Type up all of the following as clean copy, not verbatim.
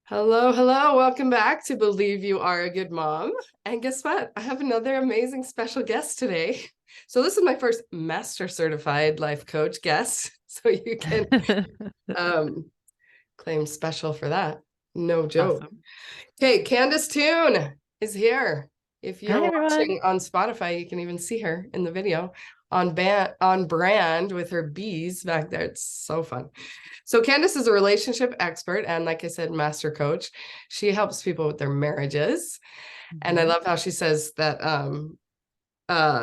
Hello, hello. Welcome back to Believe You Are a Good Mom. And guess what? I have another amazing special guest today. So this is my first Master Certified Life Coach guest. So you can claim special for that. No joke. Awesome. Okay, Candice Toone is here. If Hi, you're everyone. watching on Spotify, you can even see her in the video on brand with her bees back there. It's so fun. So Candice is a relationship expert and, like I said, master coach. She helps people with their marriages. And I love how she says that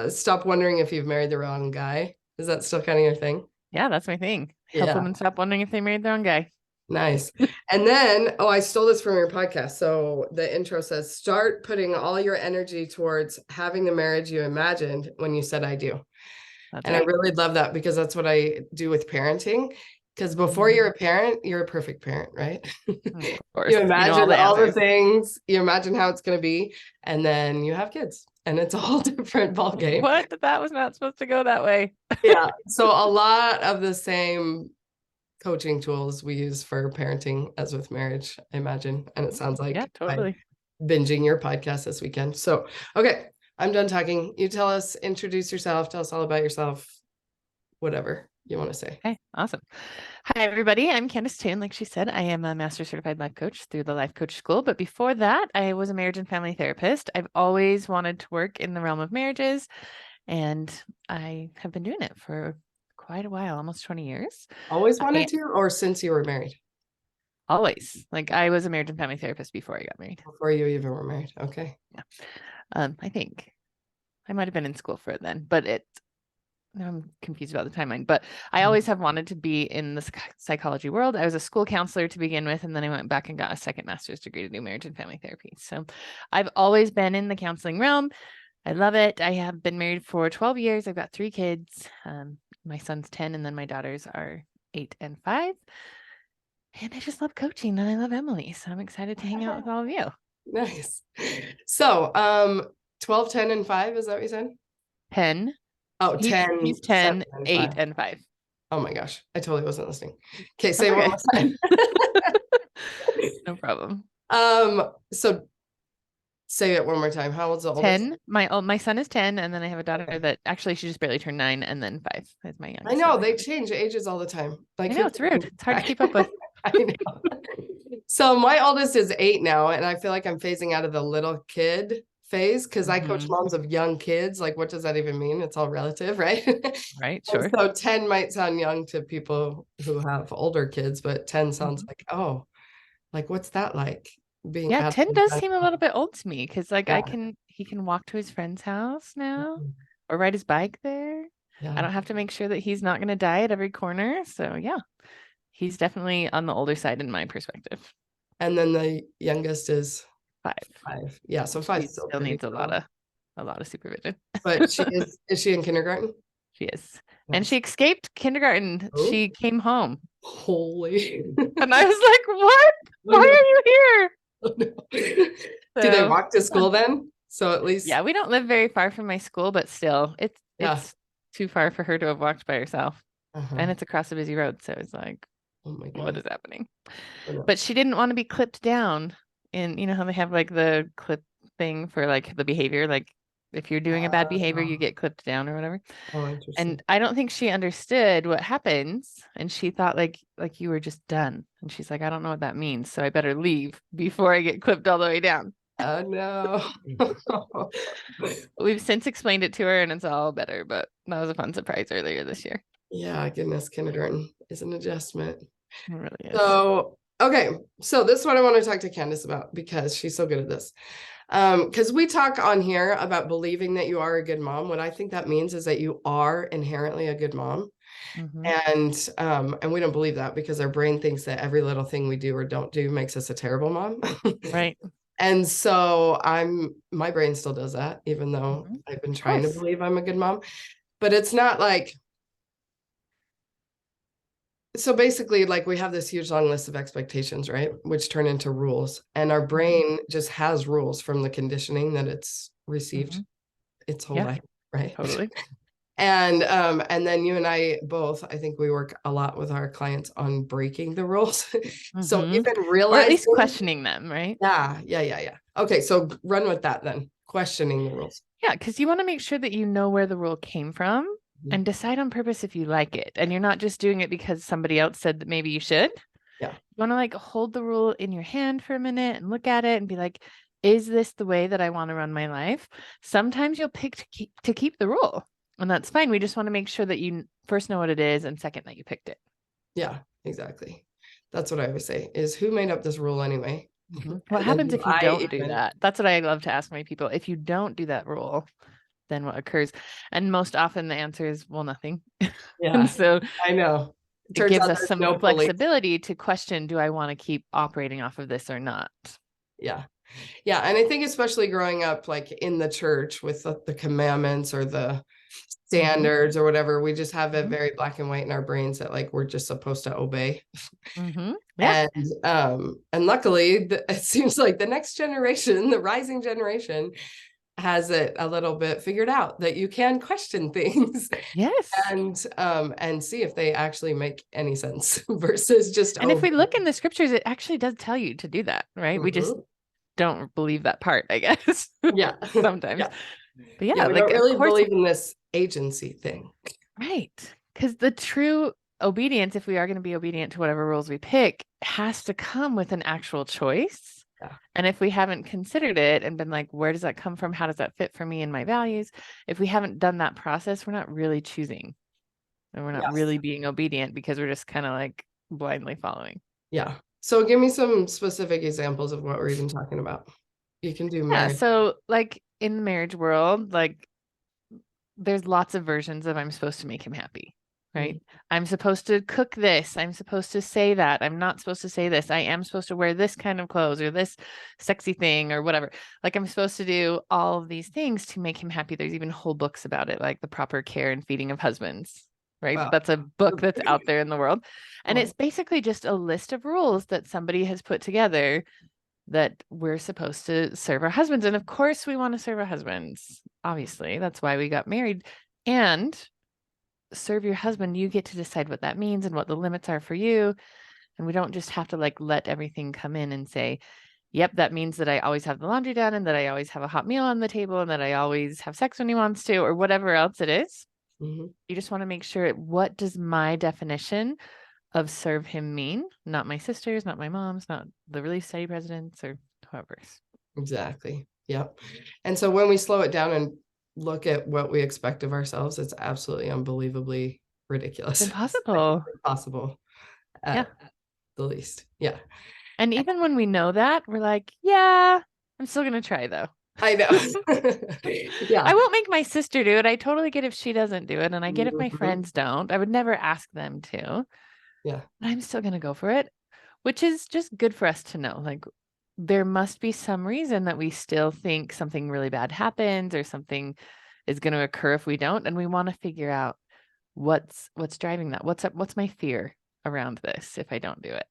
stop wondering if you've married the wrong guy. Is that still kind of your thing? Yeah, that's my thing. Help Yeah. women stop wondering if they married the wrong guy. Nice. And then, I stole this from your podcast. So the intro says, start putting all your energy towards having the marriage you imagined when you said I do. That's And I right. really love that because that's what I do with parenting. Because before you're a parent, you're a perfect parent, right? Of course. You You know imagine all the all the answers. things, you imagine how it's going to be, and then you have kids, and it's a whole different ball game. What? That was not supposed to go that way. Yeah. So a lot of the same coaching tools we use for parenting as with marriage, I imagine. And it sounds Yeah, like I'm totally. binging your podcast this weekend. So, okay, I'm done talking. You tell us, introduce yourself, tell us all about yourself, whatever you want to say. Okay, awesome. Hi, everybody. I'm Candice Toone. Like she said, I am a Master Certified Life Coach through the Life Coach School. But before that, I was a marriage and family therapist. I've always wanted to work in the realm of marriages, and I have been doing it for quite a while, almost 20 years. Always wanted to, or since you were married? Always. Like I was a marriage and family therapist before I got married. Before you even were married. Okay. Yeah. I think I might have been in school for it then, but I'm confused about the timeline. But I always have wanted to be in the psychology world. I was a school counselor to begin with, and then I went back and got a second master's degree to do marriage and family therapy. So I've always been in the counseling realm. I love it. I have been married for 12 years. I've got 3 kids. My son's 10, and then my daughters are 8 and 5. And I just love coaching, and I love Emily. So I'm excited to hang out with all of you. Nice. So 12, 10, and 5, is that what you said? 10. Oh, 10, He's 7, 10, and 8, 5. and 5. Oh my gosh, I totally wasn't listening. Okay, say That's one okay. more time. No problem. So say it one more time. How old's the oldest? 10. My son is 10, and then I have a daughter that actually she just barely turned 9, and then 5 is my I youngest know daughter. they change ages all the time. Like I know it's rude. It's hard to keep up with. I know. So my oldest is 8 now, and I feel like I'm phasing out of the little kid phase because I coach moms of young kids. Like, what does that even mean? It's all relative, right? Right, sure. So 10 might sound young to people who have older kids, but 10 sounds like, oh, like what's that like? Being Yeah, out 10 does seem a little bit old to me because like yeah. he can walk to his friend's house now or ride his bike there. Yeah. I don't have to make sure that he's not going to die at every corner. So yeah, he's definitely on the older side in my perspective. And then the youngest is 5. 5. Yeah, so 5 She still still pretty needs a cool. lot of supervision. But is she in kindergarten? She is. And Nice. she escaped kindergarten. Oh, She came home. holy. And I was like, "What? Oh Why no. are you here?" Oh, no. Do they So, walk to school then? So at least, yeah, we don't live very far from my school, but still, yeah. it's too far for her to have walked by herself. Uh-huh. And it's across a busy road, so it's like, Oh my what God. is happening? Oh, no. But she didn't want to be clipped down. And you know how they have like the clip thing for like the behavior, like if you're doing a bad behavior, you get clipped down or whatever. Oh, interesting. And I don't think she understood what happens. And she thought like you were just done. And she's like, I don't know what that means. So I better leave before I get clipped all the way down. Oh no. We've since explained it to her and it's all better, but that was a fun surprise earlier this year. Yeah, goodness, kindergarten is an adjustment. It really is. So, okay. So this is what I want to talk to Candice about because she's so good at this. Because we talk on here about believing that you are a good mom. What I think that means is that you are inherently a good mom. And we don't believe that because our brain thinks that every little thing we do or don't do makes us a terrible mom. Right. And so my brain still does that, even though I've been trying to believe I'm a good mom. But it's not like, so basically, like we have this huge long list of expectations, right? Which turn into rules. And our brain just has rules from the conditioning that it's received its whole life, right? Totally. And then you and I both, I think we work a lot with our clients on breaking the rules. So Mhm. even Or at least realizing, questioning them, right? yeah. Okay, so run with that then. Questioning the rules. Yeah, because you want to make sure that you know where the rule came from Mhm. and decide on purpose if you like it. And you're not just doing it because somebody else said that maybe you should. Yeah, You want to like hold the rule in your hand for a minute and look at it and be like, is this the way that I want to run my life? Sometimes you'll pick to keep the rule, and that's fine. We just want to make sure that you first know what it is, and second, that you picked it. yeah, exactly. That's what I always say is who made up this rule anyway? What And then happens do if you I don't do even, that? That's what I love to ask my people. If you don't do that rule, then what occurs? And most often the answer is, well, nothing. And yeah, so I know. It it turns gives out us there's some no police. flexibility to question, do I want to keep operating off of this or not? Yeah. Yeah. And I think especially growing up like in the church with the commandments or the standards or whatever, we just have it Mhm. very black and white in our brains that like we're just supposed to obey. Yeah. And luckily it seems like the next generation, the rising generation, has it a little bit figured out that you can question things Yes. and see if they actually make any sense versus just And if we obey. look in the scriptures, it actually does tell you to do that, right? We just Mhm. don't believe that part, I guess, Yeah. sometimes. Yeah. But Yeah. yeah, We like, don't of really course, believe in this agency thing. right. Because the true obedience, if we are going to be obedient to whatever rules we pick, has to come with an actual choice. Yeah. And if we haven't considered it and been like, where does that come from? How does that fit for me and my values? If we haven't done that process, we're not really choosing and we're not Yes. really being obedient because we're just kind of like blindly following. Yeah. So give me some specific examples of what we're even talking about. You can do Yeah. marriage. So, like in the marriage world, like there's lots of versions of I'm supposed to make him happy, right? I'm supposed to cook this. I'm supposed to say that. I'm not supposed to say this. I am supposed to wear this kind of clothes or this sexy thing or whatever. Like I'm supposed to do all of these things to make him happy. There's even whole books about it, like the proper care and feeding of husbands, right? Wow. That's a book that's out there in the world. And Wow. it's basically just a list of rules that somebody has put together that we're supposed to serve our husbands. And of course, we want to serve our husbands. Obviously, that's why we got married. And serve your husband, you get to decide what that means and what the limits are for you. And we don't just have to like let everything come in and say, yep, that means that I always have the laundry done and that I always have a hot meal on the table and that I always have sex when he wants to, or whatever else it is. Mhm. You just want to make sure, what does my definition of serve him mean? Not my sister's, not my mom's, not the Relief Society president's or whoever's. Exactly. Yep. And so when we slow it down and look at what we expect of ourselves, it's absolutely unbelievably ridiculous. It's impossible. Impossible Yeah. at the least. Yeah. And even when we know that, we're like, yeah, I'm still going to try though. I know. Yeah. I won't make my sister do it. I totally get if she doesn't do it. And I get if my Mhm. friends don't. I would never ask them to. Yeah. But I'm still going to go for it, which is just good for us to know. Like, there must be some reason that we still think something really bad happens or something is going to occur if we don't. And we want to figure out what's driving that. What's my fear around this if I don't do it?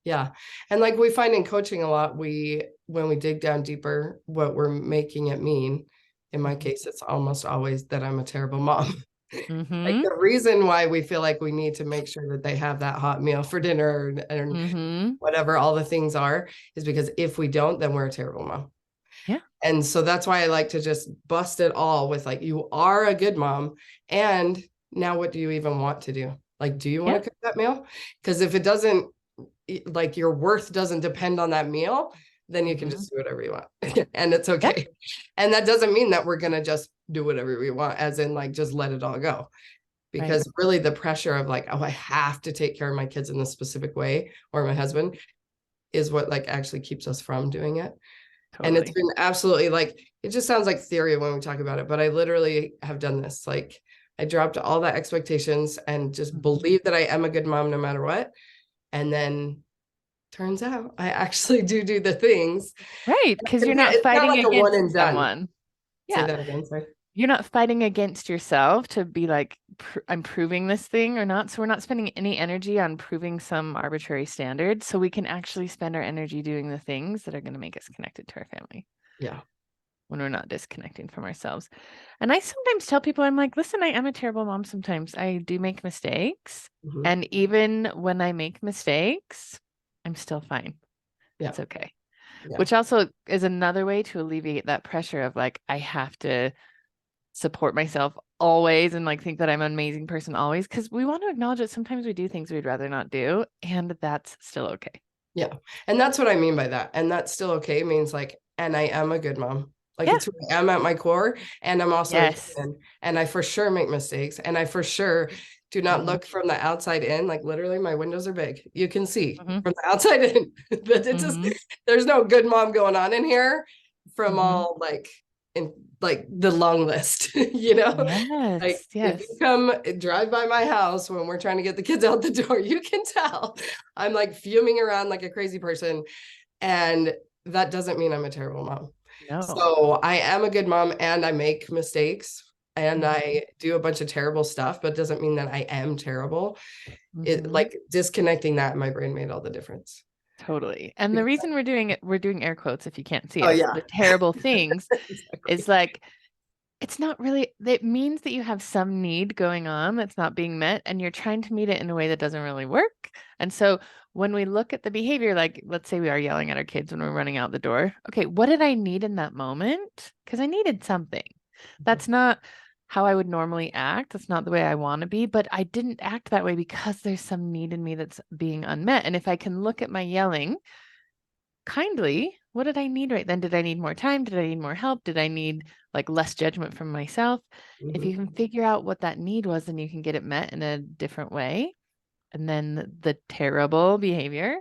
Yeah. And like we find in coaching a lot, when we dig down deeper, what we're making it mean, in my case, it's almost always that I'm a terrible mom. Like Mm-hmm. the reason why we feel like we need to make sure that they have that hot meal for dinner and Mm-hmm. whatever all the things are, is because if we don't, then we're a terrible mom. Yeah. And so that's why I like to just bust it all with like, you are a good mom. And now what do you even want to do? Like, do you want Yeah. to cook that meal? Because if it doesn't, like your worth doesn't depend on that meal, then you can Mm-hmm. just do whatever you want. And it's Yeah. okay. And that doesn't mean that we're going to just do whatever we want, as in like, just let it all go. Right. Because really the pressure of like, oh, I have to take care of my kids in this specific way, or my husband, is what like actually keeps us from doing it. And it's Totally. been absolutely like, it just sounds like theory when we talk about it, but I literally have done this. Like I dropped all the expectations and just believe that I am a good mom no matter what. And then turns out I actually do the things. Right. Because you're not It's not fighting like a one against and done. someone. Say Yeah. that again, sorry. You're not fighting against yourself to be like, I'm proving this thing or not. So we're not spending any energy on proving some arbitrary standard. So we can actually spend our energy doing the things that are going to make us connected to our family. Yeah. when we're not disconnecting from ourselves. And I sometimes tell people, I'm like, listen, I am a terrible mom sometimes. I do make mistakes. Mhm. And even when I make mistakes, I'm still fine. Yeah. It's okay. Yeah. Which also is another way to alleviate that pressure of like, I have to support myself always and like think that I'm an amazing person always, because we want to acknowledge that sometimes we do things we'd rather not do, and that's still okay. Yeah. And that's what I mean by that. And that's still okay means like, and I am a good mom. Like Yeah. it's who I am at my core. And I'm also a Yes. human, and I for sure make mistakes. And I for sure do not look from the outside in. Like literally my windows are big. You can see from the outside in that it just, there's no good mom going on in here from all like in like the long list, you know? Yes. Like Yes. if you come drive by my house when we're trying to get the kids out the door, you can tell I'm like fuming around like a crazy person. And that doesn't mean I'm a terrible mom. No. So I am a good mom, and I make mistakes, and I do a bunch of terrible stuff, but doesn't mean that I am terrible. It like disconnecting that in my brain made all the difference. Totally. And the reason we're doing it, we're doing air quotes if you can't see Oh us, yeah. the terrible things is like, it's not really, it means that you have some need going on that's not being met, and you're trying to meet it in a way that doesn't really work. And so when we look at the behavior, like let's say we are yelling at our kids when we're running out the door. Okay, what did I need in that moment? Because I needed something. That's not how I would normally act. That's not the way I want to be, but I didn't act that way because there's some need in me that's being unmet. And if I can look at my yelling kindly, what did I need right then? Did I need more time? Did I need more help? Did I need like less judgment from myself? If you can figure out what that need was, then you can get it met in a different way. And then the terrible behavior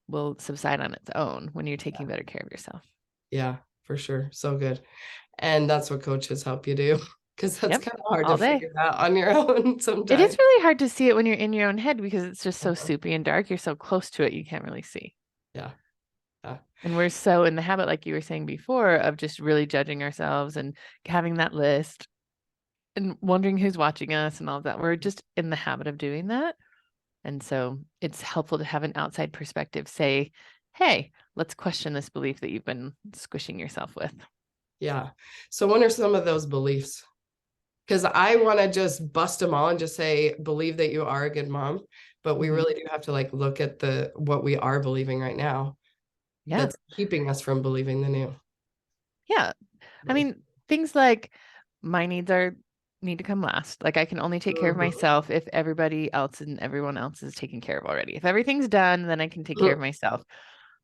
will subside on its own when you're taking better care of yourself. Yeah, for sure. So good. And that's what coaches help you do, because that's kind of hard all to day. figure out on your own sometimes. It is really hard to see it when you're in your own head because it's just so soupy and dark. You're so close to it, you can't really see. Yeah. And we're so in the habit, like you were saying before, of just really judging ourselves and having that list and wondering who's watching us and all of that. We're just in the habit of doing that. And so it's helpful to have an outside perspective say, hey, let's question this belief that you've been squishing yourself with. Yeah. So what are some of those beliefs? Because I want to just bust them all and just say, believe that you are a good mom. But we really do have to like look at what we are believing right now. Yeah. That's keeping us from believing the new. Yeah. I mean, things like my needs need to come last. Like I can only take care of myself if everybody else and everyone else is taken care of already. If everything's done, then I can take care of myself,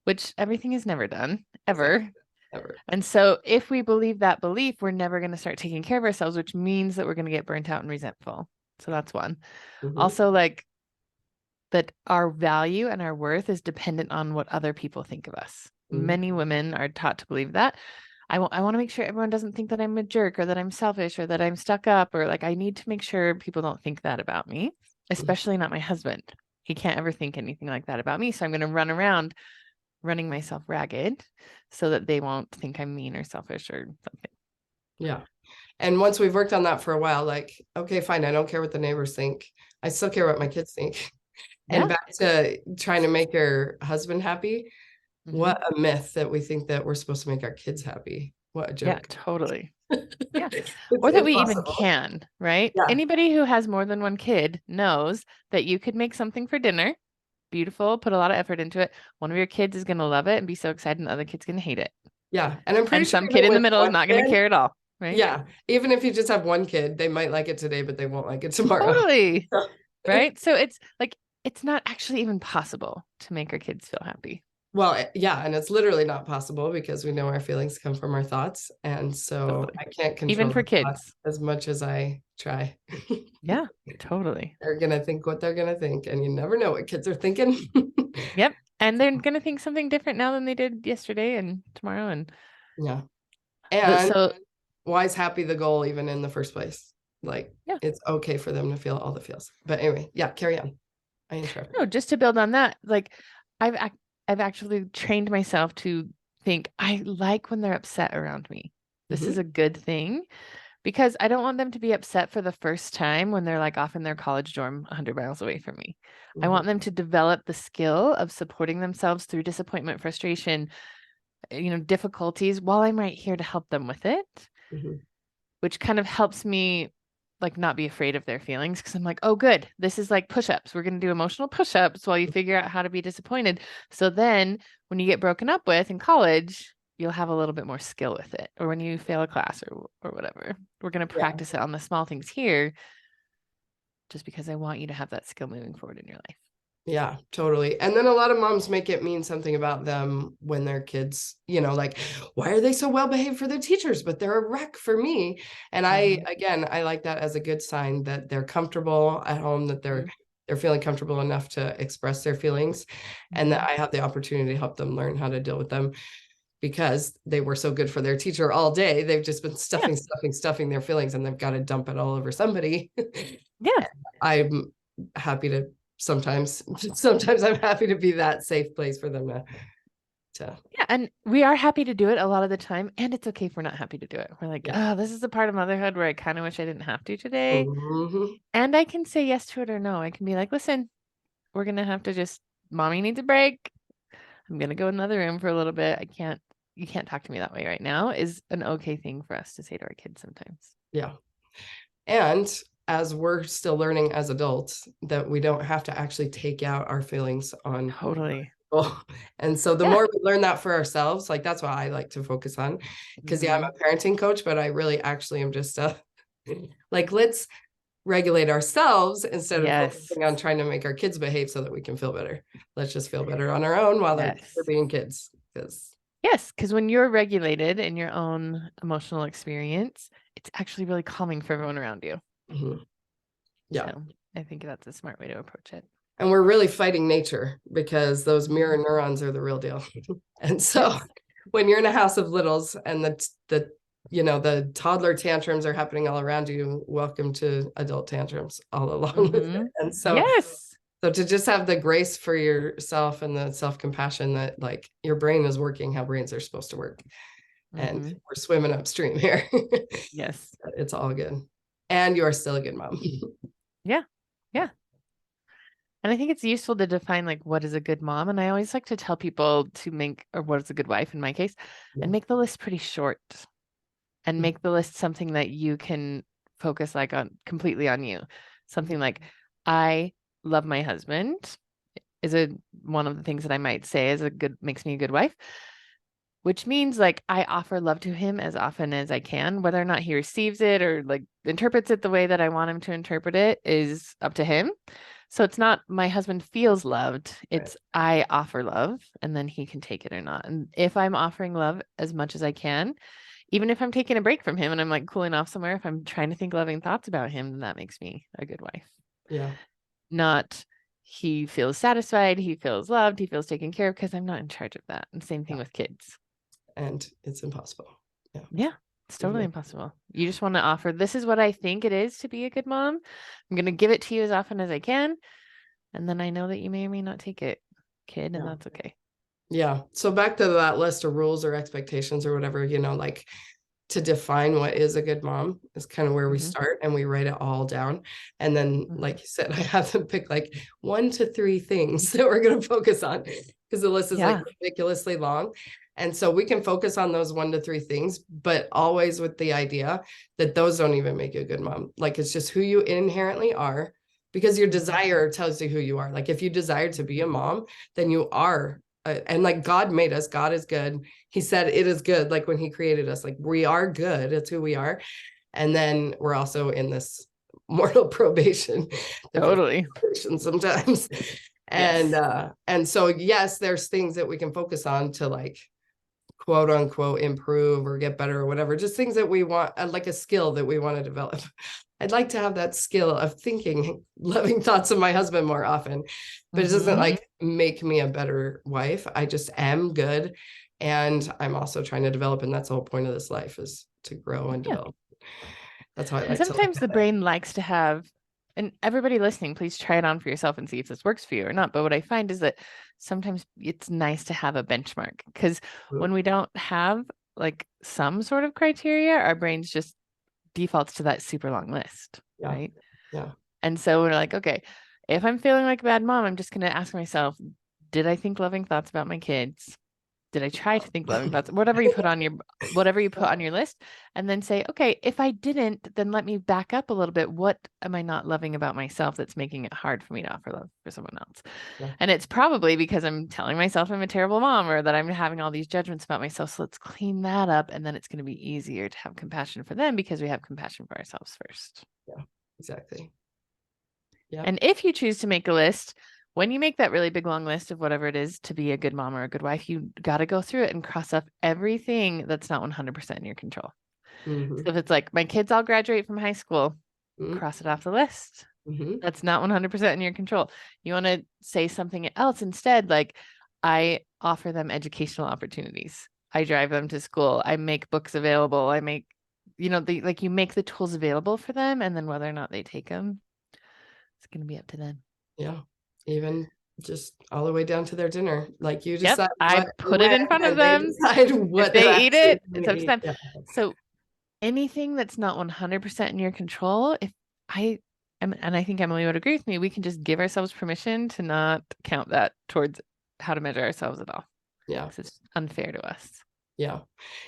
which everything is never done, ever. Ever. And so if we believe that belief, we're never going to start taking care of ourselves, which means that we're going to get burnt out and resentful. So that's one. Also, like that our value and our worth is dependent on what other people think of us. Many women are taught to believe that. I want to make sure everyone doesn't think that I'm a jerk or that I'm selfish or that I'm stuck up, or like I need to make sure people don't think that about me, especially not my husband. He can't ever think anything like that about me. So I'm going to run around running myself ragged so that they won't think I'm mean or selfish or something. Yeah. And once we've worked on that for a while, like, okay, fine. I don't care what the neighbors think. I still care what my kids think. And back to trying to make your husband happy. What a myth that we think that we're supposed to make our kids happy. What a joke. Yeah, totally. Yeah. Or that we even can, right? Yeah. Anybody who has more than one kid knows that you could make something for dinner, beautiful, put a lot of effort into it. One of your kids is going to love it and be so excited, and the other kid's going to hate it. Yeah. And I'm pretty sure some kid in the middle is not going to care at all, right? Yeah. Even if you just have one kid, they might like it today, but they won't like it tomorrow. Totally. Right? So it's like, it's not actually even possible to make our kids feel happy. Well, yeah, and it's literally not possible because we know our feelings come from our thoughts. And so I can't control even for kids as much as I try. Yeah, totally. They're going to think what they're going to think, and you never know what kids are thinking. Yep. And they're going to think something different now than they did yesterday and tomorrow. And yeah. And so why is happy the goal even in the first place? Like, it's okay for them to feel all the feels. But anyway, yeah, carry on. I interrupted. No, just to build on that, like I've actually trained myself to think I like when they're upset around me. This is a good thing because I don't want them to be upset for the first time when they're like off in their college dorm 100 miles away from me. I want them to develop the skill of supporting themselves through disappointment, frustration, difficulties while I'm right here to help them with it, Mhm. which kind of helps me like not be afraid of their feelings, because I'm like, oh, good. This is like push-ups. We're going to do emotional push-ups while you figure out how to be disappointed. So then when you get broken up with in college, you'll have a little bit more skill with it. Or when you fail a class or whatever, we're going to Yeah. practice it on the small things here, just because I want you to have that skill moving forward in your life. Yeah, totally. And then a lot of moms make it mean something about them when their kids, like, why are they so well behaved for their teachers, but they're a wreck for me? And I like that as a good sign that they're comfortable at home, that they're feeling comfortable enough to express their feelings, and that I have the opportunity to help them learn how to deal with them, because they were so good for their teacher all day. They've just been stuffing their feelings, and they've got to dump it all over somebody. Yeah. I'm happy to sometimes I'm happy to be that safe place for them to. Yeah. And we are happy to do it a lot of the time. And it's okay if we're not happy to do it. We're like, oh, this is a part of motherhood where I kind of wish I didn't have to today. And I can say yes to it or no. I can be like, listen, we're going to have to mommy needs a break. I'm going to go in another room for a little bit. You can't talk to me that way right now, is an okay thing for us to say to our kids sometimes. Yeah. And as we're still learning as adults, that we don't have to actually take out our feelings on Totally. people. And so the more we learn that for ourselves, like, that's what I like to focus on, because I'm a parenting coach, but I really actually am just like, let's regulate ourselves instead of focusing on trying to make our kids behave so that we can feel better. Let's just feel better on our own while they're being kids. Because when you're regulated in your own emotional experience, it's actually really calming for everyone around you. Yeah. So I think that's a smart way to approach it. And we're really fighting nature, because those mirror neurons are the real deal. And so when you're in a house of littles and the toddler tantrums are happening all around you, welcome to adult tantrums all along with it. And so to just have the grace for yourself and the self-compassion that, like, your brain is working how brains are supposed to work. And we're swimming upstream here. Yes. It's all good. And you are still a good mom. Yeah. And I think it's useful to define, like, what is a good mom. And I always like to tell people or what is a good wife in my case, and make the list pretty short, and make the list something that you can focus completely on you. Something like, I love my husband is one of the things that I might say makes me a good wife, which means, like, I offer love to him as often as I can. Whether or not he receives it or like interprets it the way that I want him to interpret it is up to him. So it's not my husband feels loved. It's I offer love, and then he can take it or not. And if I'm offering love as much as I can, even if I'm taking a break from him and I'm like cooling off somewhere, if I'm trying to think loving thoughts about him, then that makes me a good wife. Yeah. Not he feels satisfied, he feels loved, he feels taken care of, because I'm not in charge of that. And same thing with kids. And it's impossible. Yeah. It's totally impossible. You just want to offer, this is what I think it is to be a good mom. I'm going to give it to you as often as I can. And then I know that you may or may not take it, kid, and that's okay. Yeah. So back to that list of rules or expectations or whatever, like, to define what is a good mom is kind of where we start, and we write it all down. And then, like you said, I have to pick like 1 to 3 things that we're going to focus on, because the list is like ridiculously long. And so we can focus on those 1 to 3 things, but always with the idea that those don't even make you a good mom. Like, it's just who you inherently are, because your desire tells you who you are. Like, if you desire to be a mom, then you are. And like, God made us, God is good. He said it is good. Like, when he created us, like, we are good. It's who we are. And then we're also in this mortal probation. Totally. Sometimes. And so, yes, there's things that we can focus on to, like, quote unquote improve or get better or whatever, just things that we want, like a skill that we want to develop. I'd like to have that skill of thinking loving thoughts of my husband more often, but it doesn't like make me a better wife. I just am good. And I'm also trying to develop, and that's the whole point of this life, is to grow and develop. That's how I like sometimes the brain likes to have, and everybody listening, please try it on for yourself and see if this works for you or not. But what I find is that sometimes it's nice to have a benchmark, because when we don't have like some sort of criteria, our brains just defaults to that super long list. Right. Yeah. And so we're like, okay, if I'm feeling like a bad mom, I'm just going to ask myself, did I think loving thoughts about my kids? Did I try to think loving thoughts? Whatever you put on your list, and then say, okay, if I didn't, then let me back up a little bit. What am I not loving about myself that's making it hard for me to offer love for someone else? Yeah. And it's probably because I'm telling myself I'm a terrible mom, or that I'm having all these judgments about myself. So let's clean that up. And then it's going to be easier to have compassion for them because we have compassion for ourselves first. Yeah, exactly. Yeah. And if you choose to make a list, when you make that really big, long list of whatever it is to be a good mom or a good wife, you got to go through it and cross off everything that's not 100% in your control. Mm-hmm. So if it's like, my kids all graduate from high school, cross it off the list. Mm-hmm. That's not 100% in your control. You want to say something else instead, like, I offer them educational opportunities. I drive them to school. I make books available. I make, you make the tools available for them. And then whether or not they take them, it's going to be up to them. Yeah. Even just all the way down to their dinner. Like, you decide. I put it in front of them. Decide what if they eat it, it's up to them. Yeah. So anything that's not 100% in your control, and I think Emily would agree with me, we can just give ourselves permission to not count that towards how to measure ourselves at all. Yeah. Because it's unfair to us. Yeah.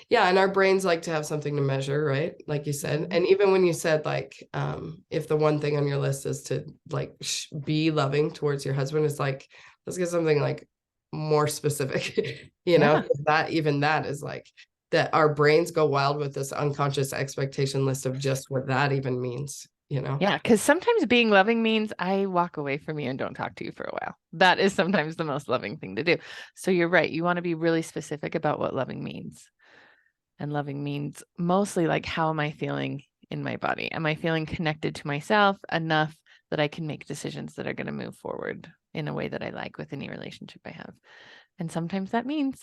Yeah. And our brains like to have something to measure, right? Like you said. And even when you said, like, if the one thing on your list is to like be loving towards your husband, it's like, let's get something like more specific, know, that is like that our brains go wild with this unconscious expectation list of just what that even means, Yeah. Because sometimes being loving means I walk away from you and don't talk to you for a while. That is sometimes the most loving thing to do. So you're right. You want to be really specific about what loving means. And loving means mostly like, how am I feeling in my body? Am I feeling connected to myself enough that I can make decisions that are going to move forward in a way that I like with any relationship I have? And sometimes that means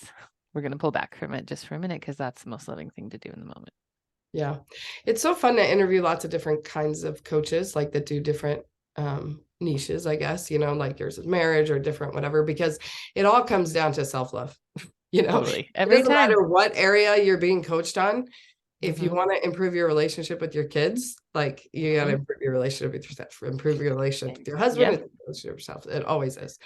we're going to pull back from it just for a minute, because that's the most loving thing to do in the moment. Yeah. It's so fun to interview lots of different kinds of coaches, like that do different niches, I guess, like yours is marriage or different, whatever, because it all comes down to self-love. Totally. Every it doesn't time. matter what area you're being coached on. If you want to improve your relationship with your kids, like, you got to improve your relationship with yourself, improve your relationship with your husband, and relationship with yourself. It always is.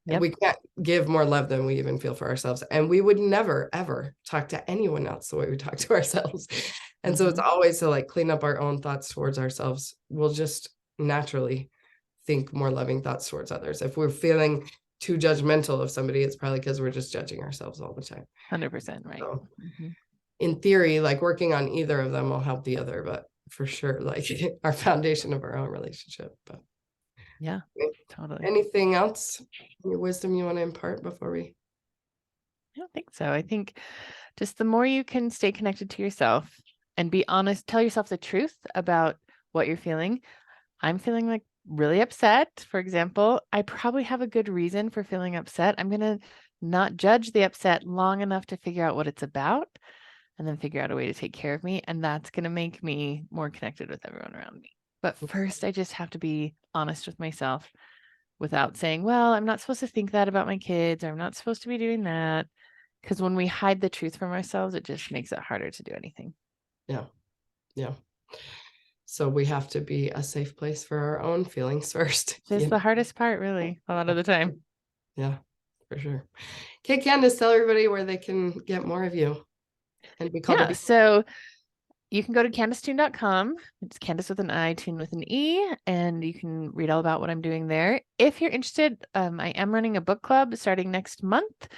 And we can't give more love than we even feel for ourselves. And we would never, ever talk to anyone else the way we talk to ourselves. And so it's always to like clean up our own thoughts towards ourselves. We'll just naturally think more loving thoughts towards others. If we're feeling too judgmental of somebody, it's probably because we're just judging ourselves all the time. 100% right. So, in theory, like, working on either of them will help the other, but for sure, like, our foundation of our own relationship. But yeah, totally. Anything else, your wisdom you want to impart before we? I don't think so. I think just the more you can stay connected to yourself and be honest, tell yourself the truth about what you're feeling. I'm feeling like really upset, for example. I probably have a good reason for feeling upset. I'm going to not judge the upset long enough to figure out what it's about, and then figure out a way to take care of me. And that's going to make me more connected with everyone around me. But first, I just have to be honest with myself without saying, well, I'm not supposed to think that about my kids, or I'm not supposed to be doing that. Because when we hide the truth from ourselves, it just makes it harder to do anything. Yeah. Yeah. So we have to be a safe place for our own feelings first. It's the hardest part, really, a lot of the time. Yeah, for sure. Okay, Candice, tell everybody where they can get more of you and be called. So you can go to Candice-Toone.com. It's Candice with an I, Toone with an E, and you can read all about what I'm doing there. If you're interested, I am running a book club starting next month.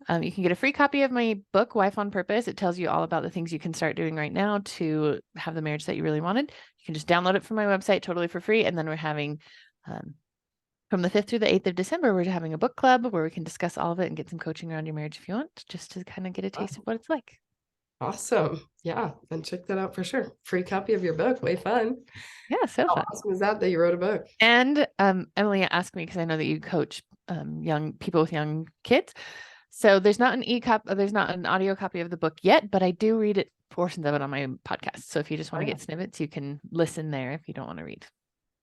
You can get a free copy of my book, Wife on Purpose. It tells you all about the things you can start doing right now to have the marriage that you really wanted. You can just download it from my website totally for free. And then we're having, from the 5th through the 8th of December, we're having a book club where we can discuss all of it and get some coaching around your marriage if you want, just to kind of get a taste of what it's like. Awesome. Yeah. And check that out for sure. Free copy of your book. Way fun. Yeah. So fun. How awesome is that you wrote a book? And Emily asked me, because I know that you coach young people with young kids. So there's not an audio copy of the book yet, but I do read it, portions of it, on my podcast. So if you just want to get snippets, you can listen there if you don't want to read.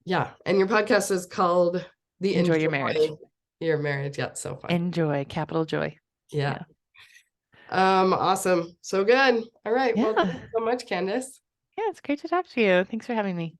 Yeah. And your podcast is called Enjoy Your Marriage. Your marriage. Yeah. So fun. Enjoy, capital joy. Yeah. Awesome. So good. All right. Yeah. Well, thank you so much, Candice. Yeah, it's great to talk to you. Thanks for having me.